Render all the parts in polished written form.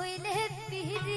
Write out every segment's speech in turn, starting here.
Thank you.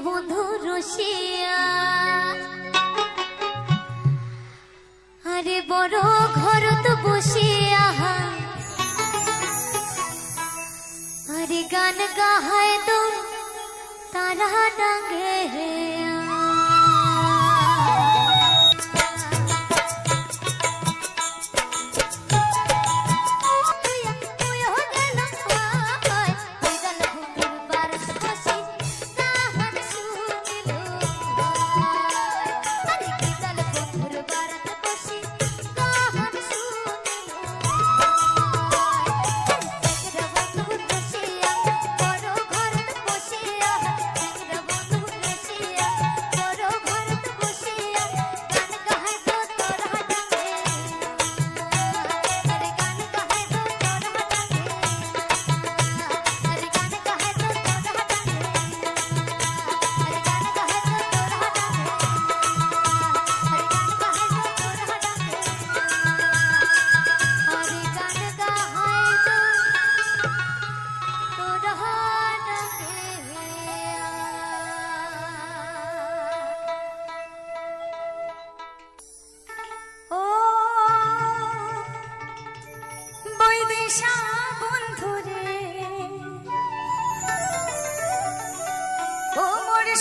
বন্ধু রসিয়া আরে বড় ঘরত বসিয়া আরে গান গাহায় তো তারা ডাঙ্গে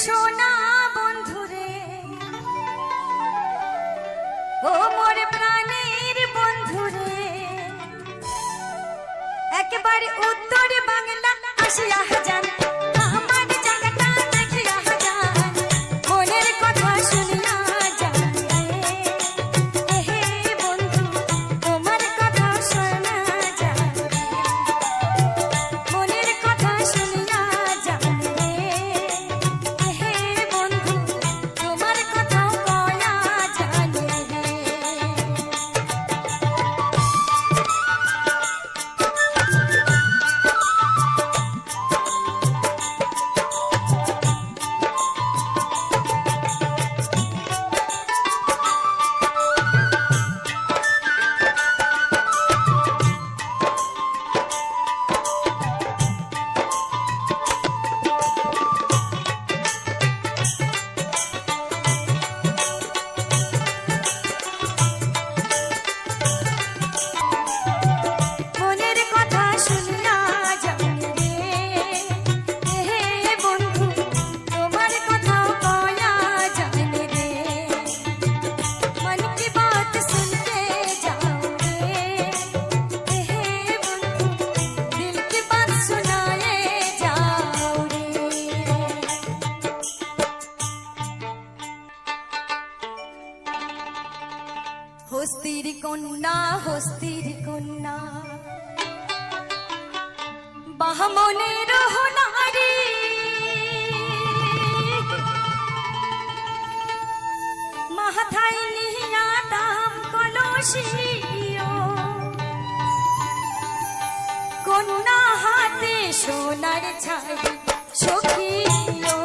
সোনা বন্ধুরে ও মোর প্রাণের বন্ধুরে একেবারে উত্তর বাংলা আসিয়া যান আমার জায়গাটা দেখিয়া যান মনের কথা শুনিয়া যান হে বন্ধু তোমার কথা শোনা যান মনের কথা শুনিয়া যান হস্তির কন্যা বাহমনের নারী মাথায় নিয়া দাম কলসিও কন্যা হাতে সোনার ছাড়ি সখিও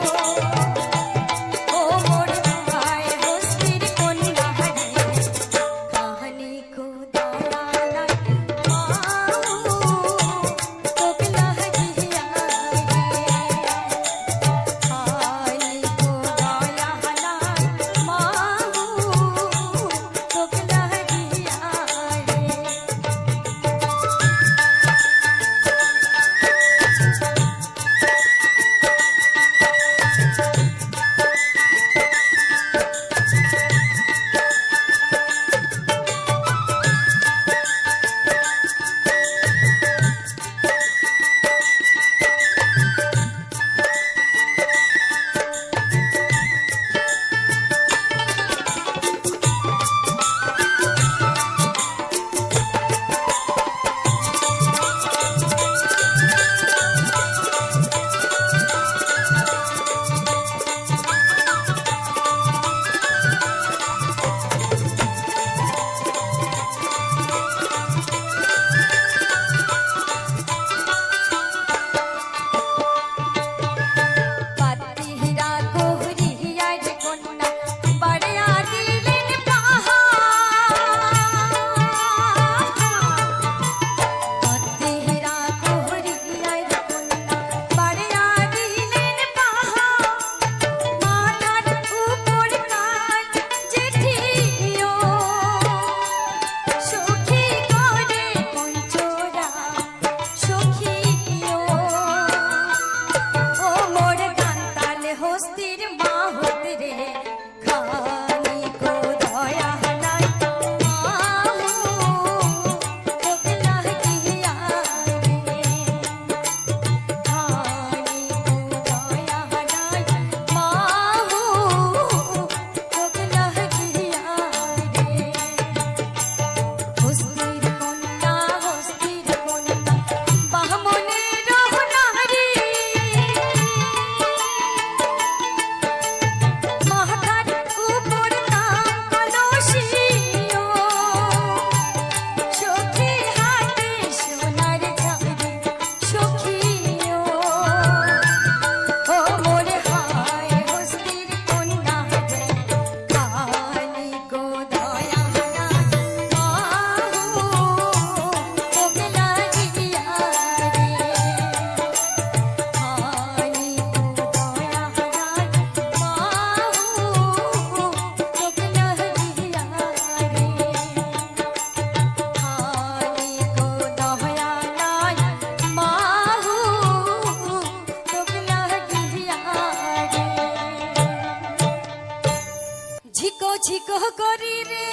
ঝিকো করি রে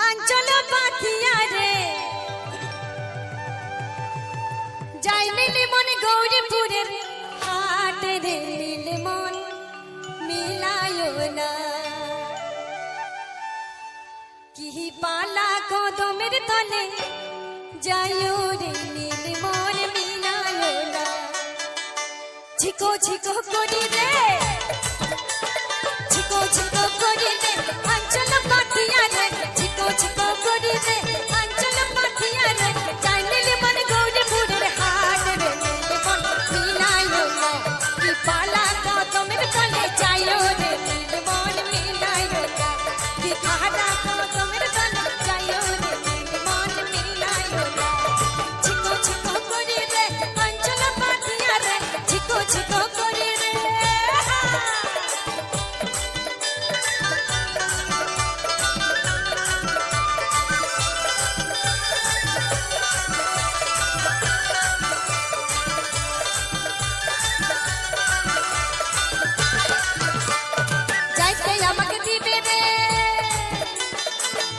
আঞ্চল পাতিয়া রে যাই নিলে মন গৌরীপুরের হাট রে নিলে মন মিলায় না কি পালা কদমের তলে যাইও রে নিলে মন মিলায় না ঝিকো ঝিকো করি রে ঝিকো ঝিকো করি রে আঞ্চল পাতিয়া রে ঝিকো ঝিকো করি রে আঞ্চল পাতিয়া রে যাই নিলে মন গৌরীপুরের হাট রে নিলে মন মিলায় না কি পালা কদমের তলে যাইও রে নিলে মন মিলায় না কি পালা কদমের তলে যাইও রে নিলে মন মিলায় না ঝিকো ঝিকো করি রে আঞ্চল পাতিয়া রে ঝিকো ঝিকো করি রে যাইতে আমাকে দিবে রে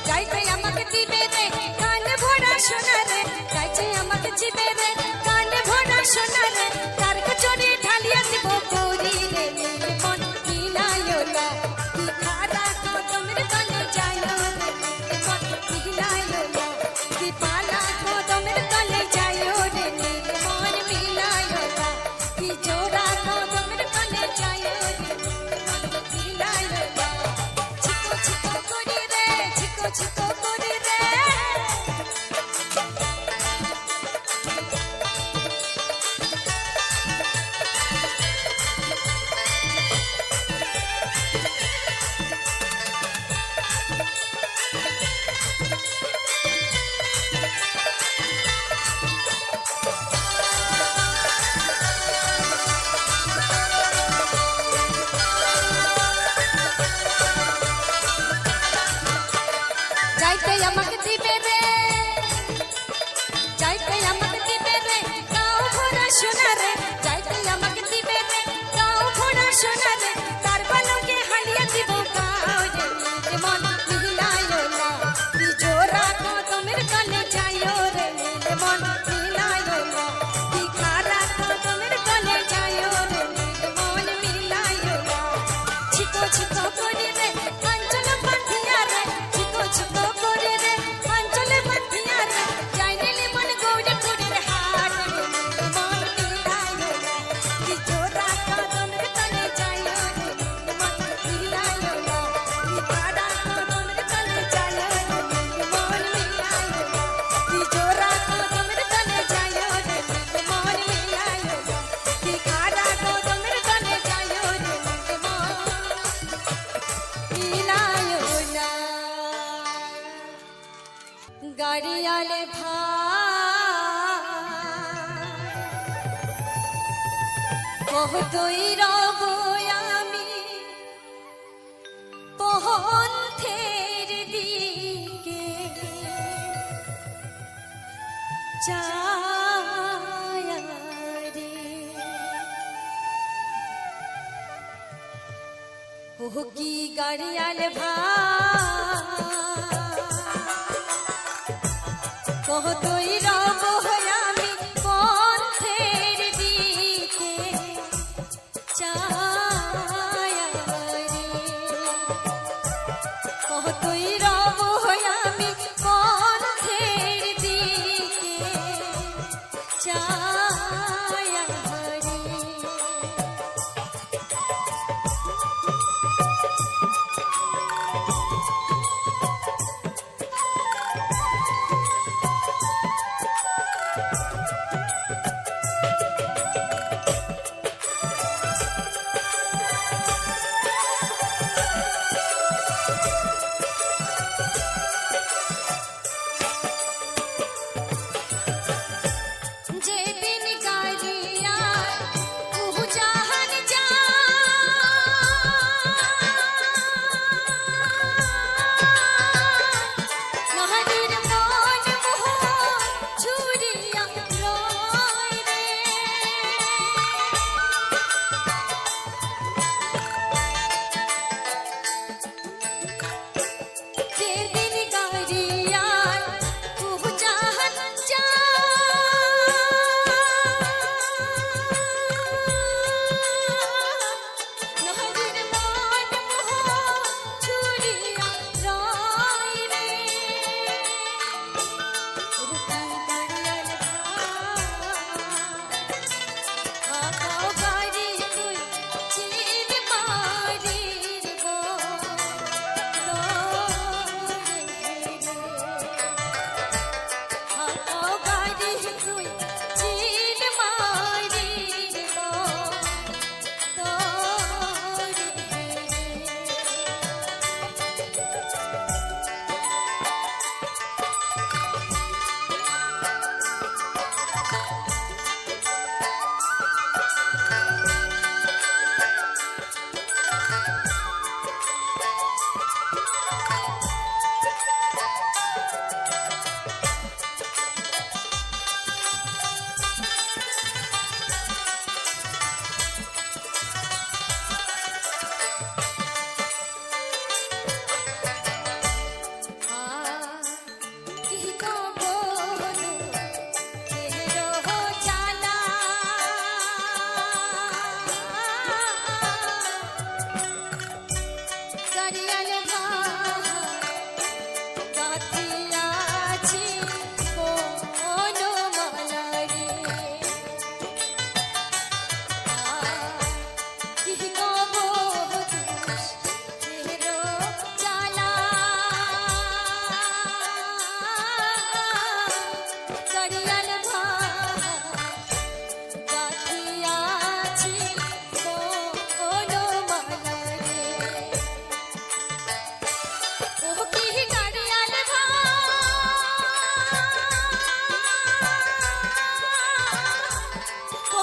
যাইতে আমাকে দিবে রে কান ভরা সোনা রে যাইতে আমাকে দিবে রে কান ভরা সোনা রে তার কচরে ঢালিয়া দিব গৌরী রে নীল মন মিলায় না কি খারা কদমের তলে যাইও রে নীল মন মিলায় না কি পালা কদমের তলে যাইও রে নীল মন মিলায় না কি জোড়া কদমের তলে যাইও রে নীল মন মিলায় না ঝিকো ঝিকো করি রে ঝিকো ঝিকো করি রে যাইতে আমাকে দিবে রে যাইতে আমাকে দিবে রে গাও ভরা সোনা রে যাইতে আমাকে দিবে রে গাও ভরা সোনা রে তার বালকে হালিয়া দিব গাও রে নীল মন মিলায় না কি জোড়া কদমের তলে যাইও রে নীল মন মিলায় না কি খারা কদমের তলে যাইও রে নীল মন মিলায় না ঝিকো ঝিকো করি রে আঞ্চল পাতিয়া রে ঝিকো ঝিকো করি রে আঞ্চল পাতিয়া রে যাই নিলে মন গৌরীপুরের হাট রে নীল মন মিলায় না কি জোড়া কদমের তলে যাইও রে নীল মন মিলায় না কি খারা কদমের তলে যাইও রে নীল মন মিলায় না কি জোড়া কদমের তলে যাইও রে নীল মন মিলায় না কি খারা কদমের তলে যাইও রে নীল মন মিলায় না গাড়িয়ালে ভাই কতই রব আমি পন্থের দিকে চায়া রে ও কি গাড়িয়ালে ভাই কতই রব আমি পন্থের দিকে চায়া রে কতই রব আমি পন্থের দিকে চায়া রে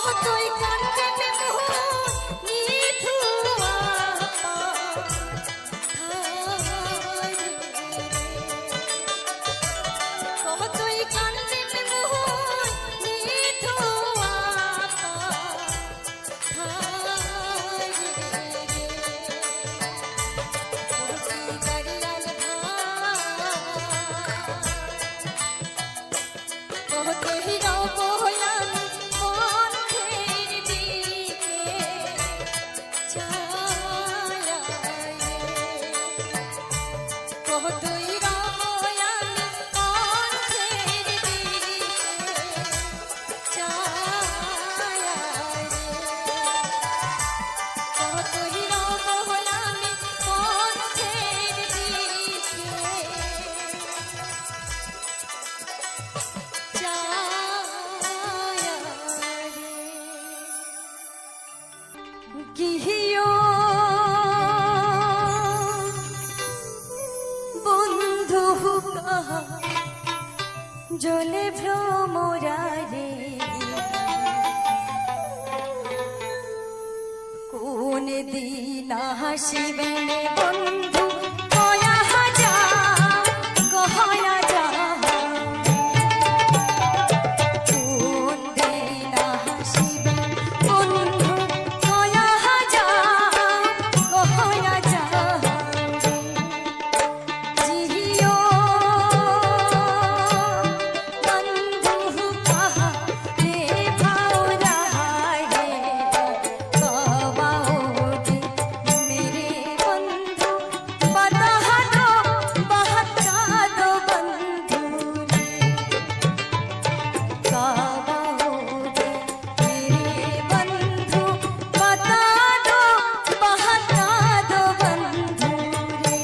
কতই কান্দে নিথুয়া কতই কান্দে নিথুয়া গিহিও বন্ধু কাহা জলে ভ্রমরারে কোন দিন হাসিবেন বন্ধু কয়া যা কহয়া যা কোন দিন হাসিবেন বন্ধু কয়া যা কহয়া যা জিও বন্ধু কাহা রে ভাওরা রে কবাওটি মেরে বন্ধু বতা দো বহতা দো বন্ধু রে কবাওটি মেরে বন্ধু বতা দো বহতা দো বন্ধু রে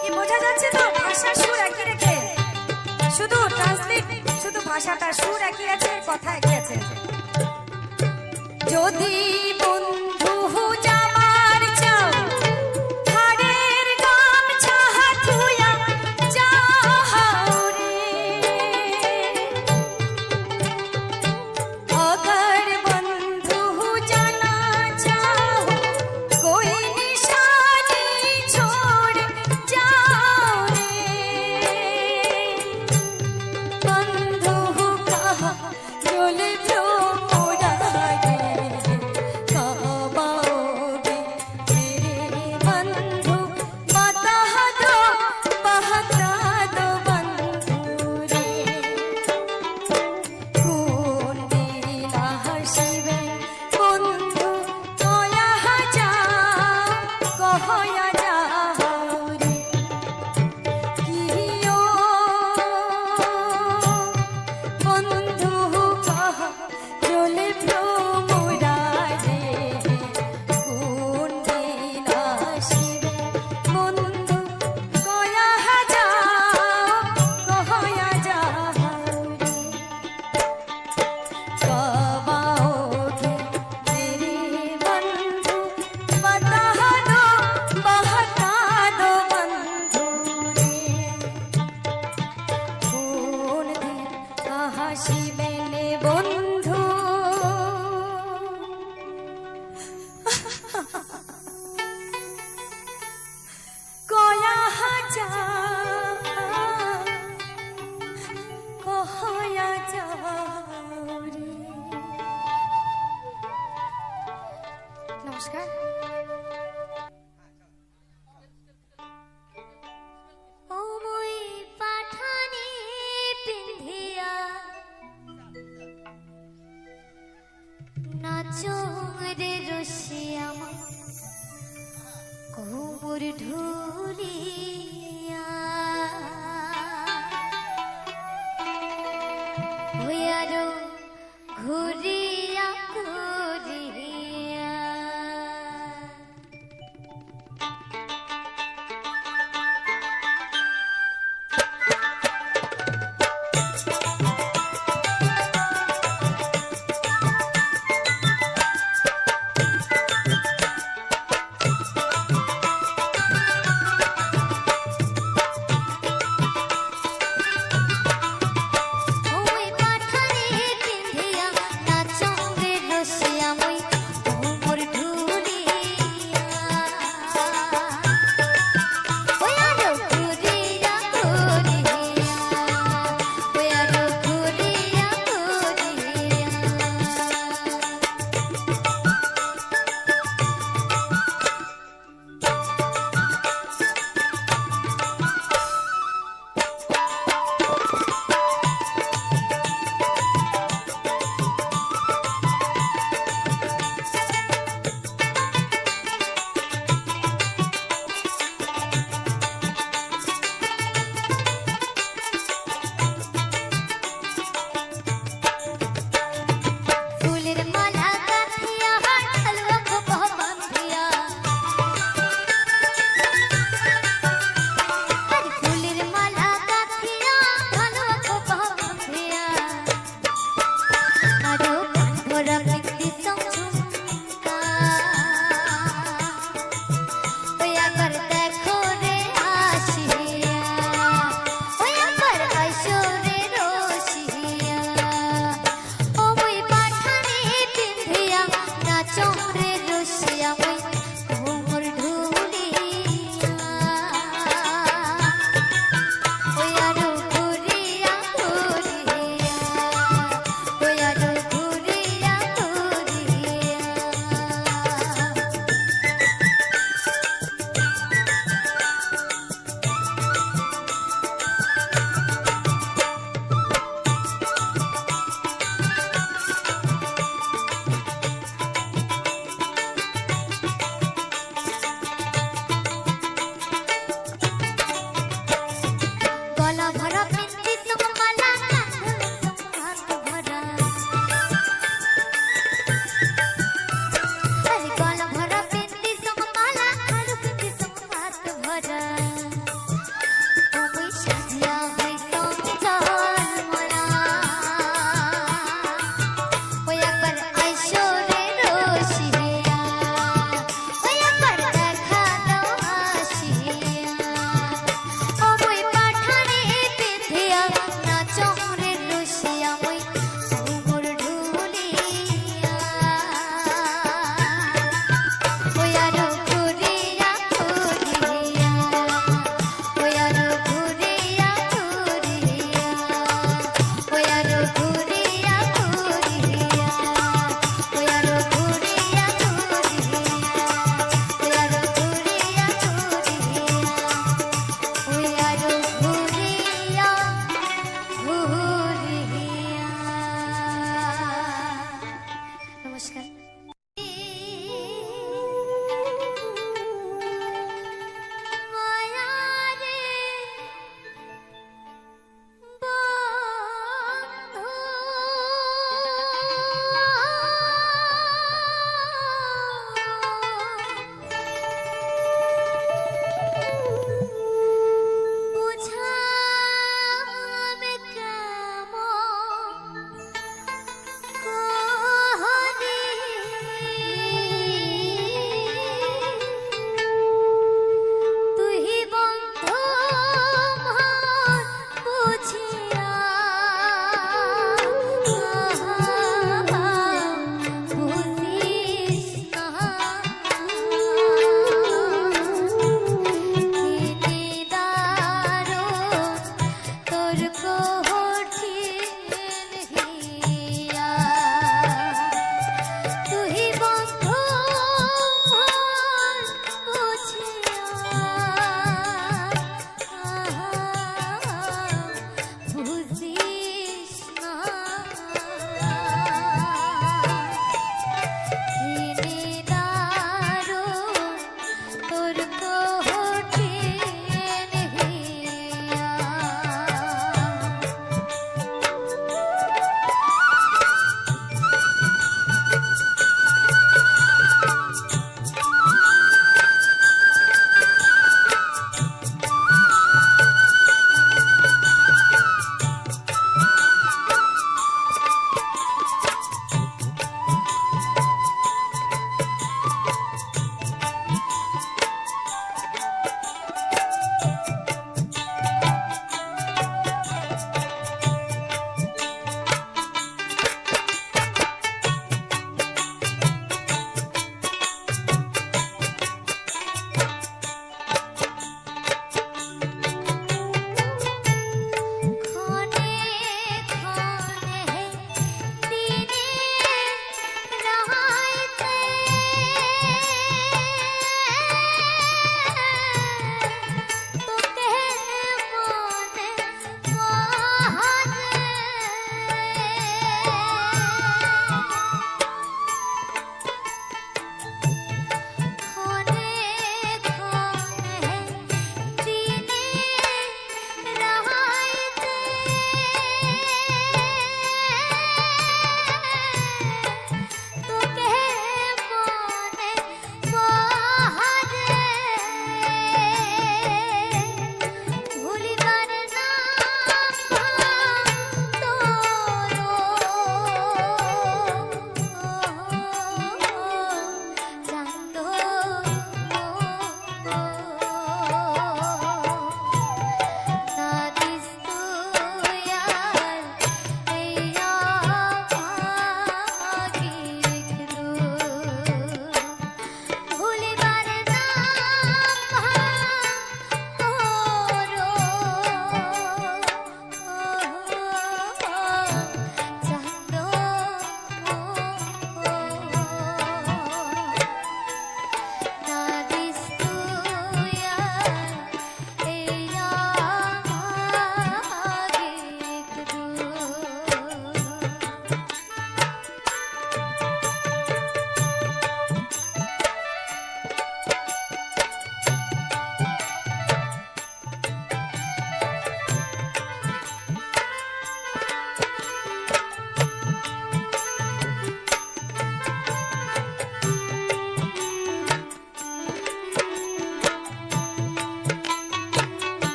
কি বোঝা যাচ্ছে তো ভাষার সুর একই রেখে শুধু ট্রান্সলেট শুধু ভাষাটা সুর একই আছে কথা একই আছে যদি বন্ধু যাবার চাও হাড়ের গামছা হাতুয়া যাও রে अगर बंधु जाना चाहो कोई निशानी छोड़ जाओ रे बंधु कहा डोले भ्रमरा रे ঘুরিয়া ওই আরো ঘুরিয়া ঘুরিয়া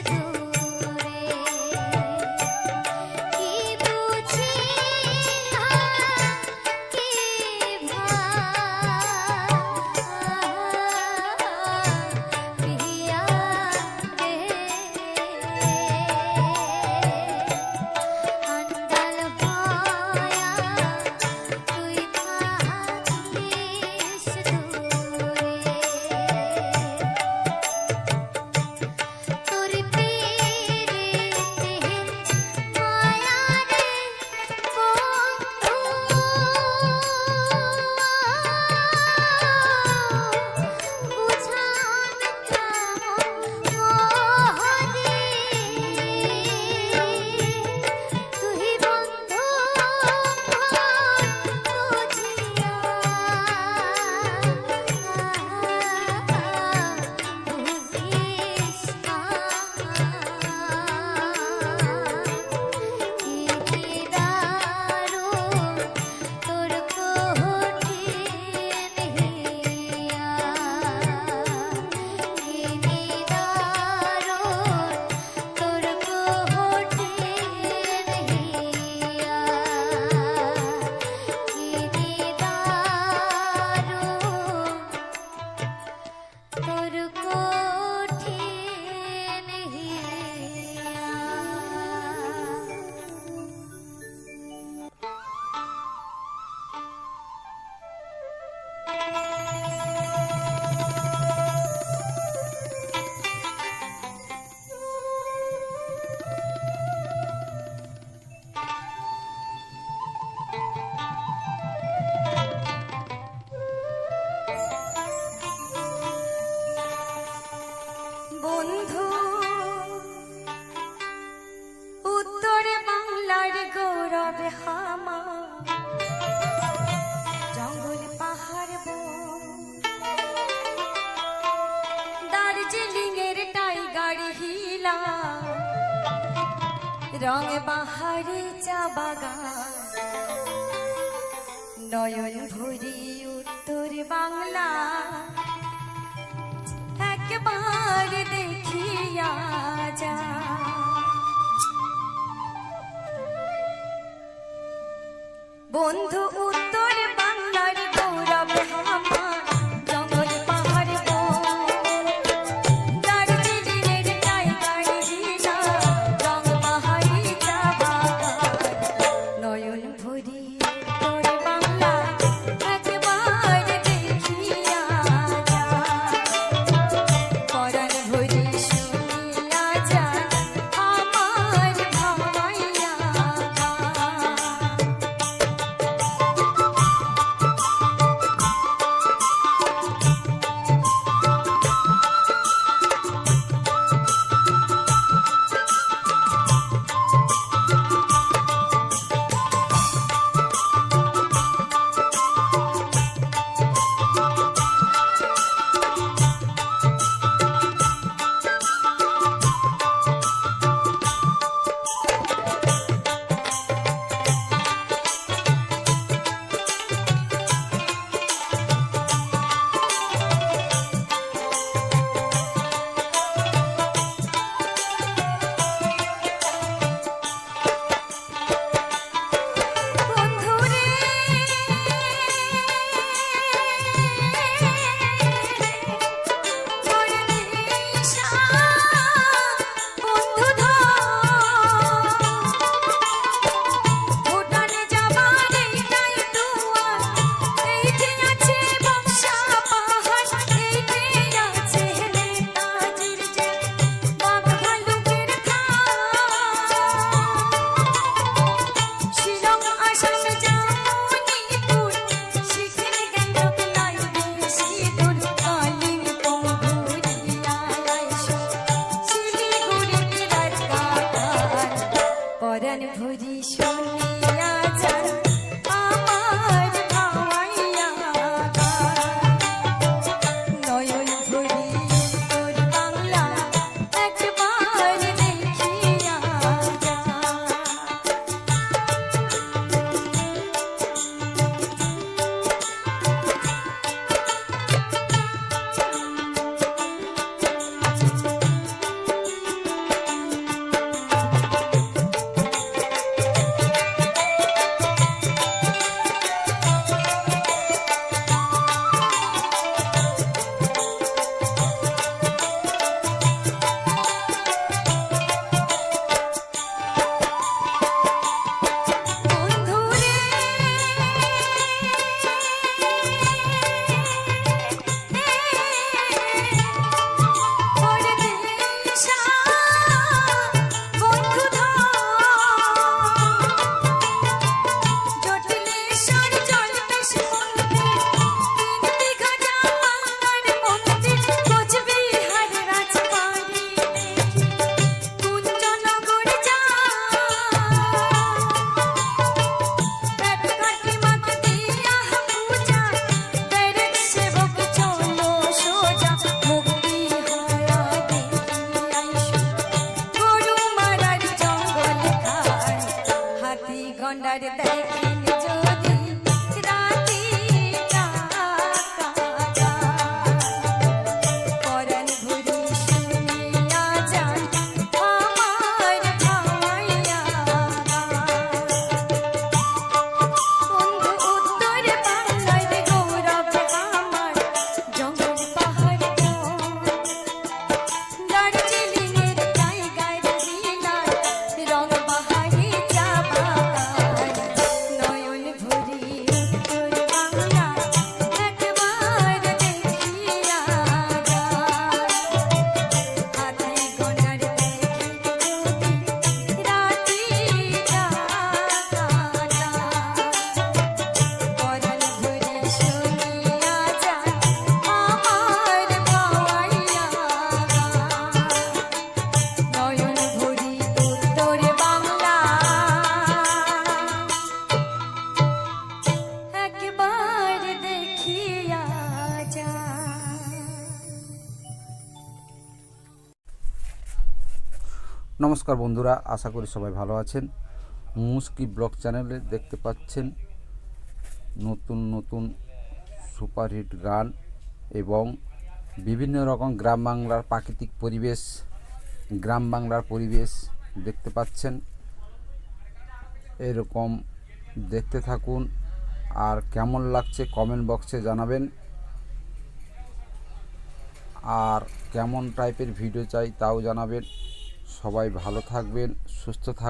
দূরে কি বুঝি কি ভাবিয়া রে আন্দাল হয়া তুই থাকিস দূরে তোর পীরিতে মায়া রে বন্ধু বুঝান মোহরে তুই বন্ধু বুঝিয়া বুঝিস না কি দারুণ তোর কঠিন হিয়া কি দারুণ তোর কঠিন হিয়া কি দারুণ তোর কঠিন হিয়া বন্ধু উত্তরে বাংলার গৌরব হামা জঙ্গল পাহাড় দার্জিলিং এর টাইগার হিলা রং বাহারি চা বাগান নয়ন ভরি উত্তর বাংলা একবার দেখিয়া যা বন্ধু উত্তর বাংলার গৌরব আমার জঙ্গল পাহাড় দার্জিলিংয়ের টাইগার হিলা রং বাহারি চা বাগান নয়ন ভরি উত্তর বাংলা একবার দেখিয়া যা পরাণ ভরি শুনিয়া যা আমার ভাবাইয়া নমস্কার বন্ধুরা, আশা করি সবাই ভালো আছেন। মুস্কি ব্লগ চ্যানেলে দেখতে পাচ্ছেন নতুন নতুন সুপারহিট গান এবং বিভিন্ন রকম গ্রাম বাংলার প্রাকৃতিক পরিবেশ, গ্রাম বাংলার পরিবেশ দেখতে পাচ্ছেন। এরকম দেখতে থাকুন, আর কেমন লাগছে কমেন্ট বক্সে জানাবেন। আর কেমন টাইপের ভিডিও চাই তাও জানাবেন। সবাই ভালো থাকবেন, সুস্থ থাকবেন।